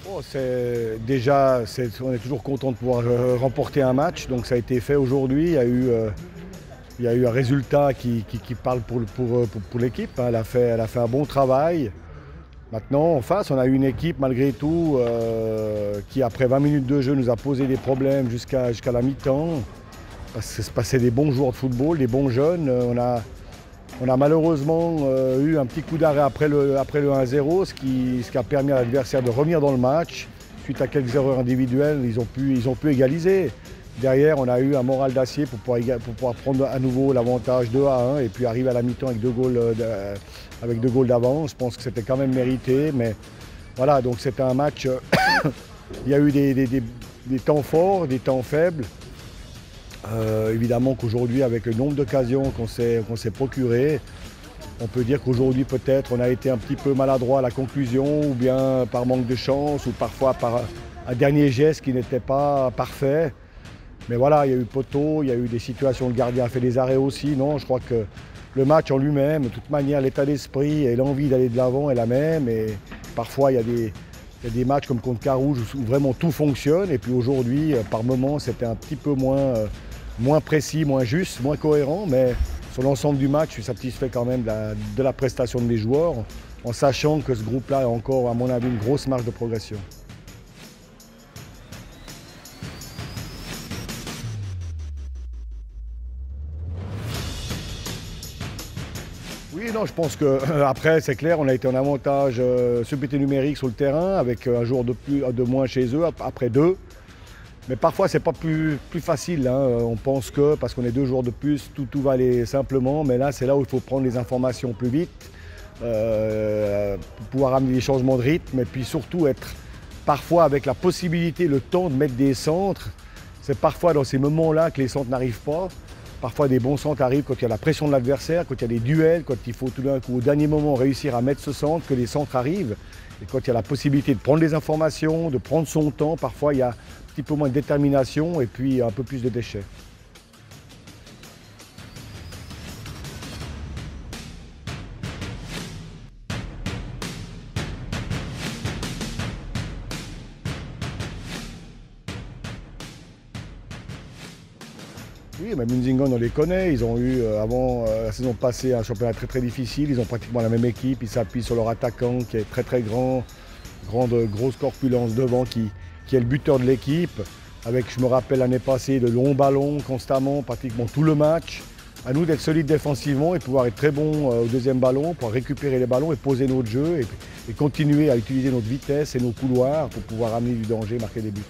Oh, on est toujours content de pouvoir remporter un match, donc ça a été fait aujourd'hui. Il y a eu un résultat qui parle pour l'équipe, hein. Elle a fait un bon travail. Maintenant, en face, on a eu une équipe malgré tout qui, après 20 minutes de jeu, nous a posé des problèmes jusqu'à la mi-temps. Parce que se passait des bons joueurs de football, des bons jeunes. On a malheureusement eu un petit coup d'arrêt après le 1-0, ce qui a permis à l'adversaire de revenir dans le match. Suite à quelques erreurs individuelles, ils ont pu égaliser. Derrière, on a eu un moral d'acier pour pouvoir prendre à nouveau l'avantage 2-1 et puis arriver à la mi-temps avec avec 2 goals d'avance. Je pense que c'était quand même mérité. Mais voilà, donc c'était un match. Il y a eu des temps forts, des temps faibles. Évidemment qu'aujourd'hui, avec le nombre d'occasions qu'on s'est procuré, on peut dire qu'aujourd'hui peut-être on a été un petit peu maladroit à la conclusion, ou bien par manque de chance, ou parfois par un dernier geste qui n'était pas parfait. Mais voilà, il y a eu poteau, il y a eu des situations, le gardien a fait des arrêts aussi. Non, je crois que le match en lui-même, de toute manière, l'état d'esprit et l'envie d'aller de l'avant est la même. Et parfois, il y a des matchs comme contre Carouge où vraiment tout fonctionne. Et puis aujourd'hui, par moments, c'était un petit peu moins précis, moins juste, moins cohérent. Mais sur l'ensemble du match, je suis satisfait quand même de la prestation des joueurs, en sachant que ce groupe-là a encore, à mon avis, une grosse marge de progression. Oui, non, je pense que après, c'est clair, on a été en avantage supériorité numérique sur le terrain avec un joueur de moins chez eux, après deux. Mais parfois, c'est pas plus facile, hein. On pense que parce qu'on est 2 joueurs de plus, tout va aller simplement. Mais là, c'est là où il faut prendre les informations plus vite, pour pouvoir amener des changements de rythme et puis surtout être parfois avec la possibilité, le temps de mettre des centres. C'est parfois dans ces moments-là que les centres n'arrivent pas. Parfois, des bons centres arrivent quand il y a la pression de l'adversaire, quand il y a des duels, quand il faut tout d'un coup, au dernier moment, réussir à mettre ce centre, que les centres arrivent. Et quand il y a la possibilité de prendre les informations, de prendre son temps, parfois il y a un petit peu moins de détermination et puis un peu plus de déchets. Oui, mais Munzingon, on les connaît. Ils ont eu, avant la saison passée, un championnat très difficile. Ils ont pratiquement la même équipe. Ils s'appuient sur leur attaquant qui est très grand, grosse corpulence devant, qui est le buteur de l'équipe. Avec, je me rappelle l'année passée, de longs ballons constamment, pratiquement tout le match. À nous d'être solides défensivement et pouvoir être très bons au deuxième ballon, pour récupérer les ballons et poser notre jeu et continuer à utiliser notre vitesse et nos couloirs pour pouvoir amener du danger, marquer des buts.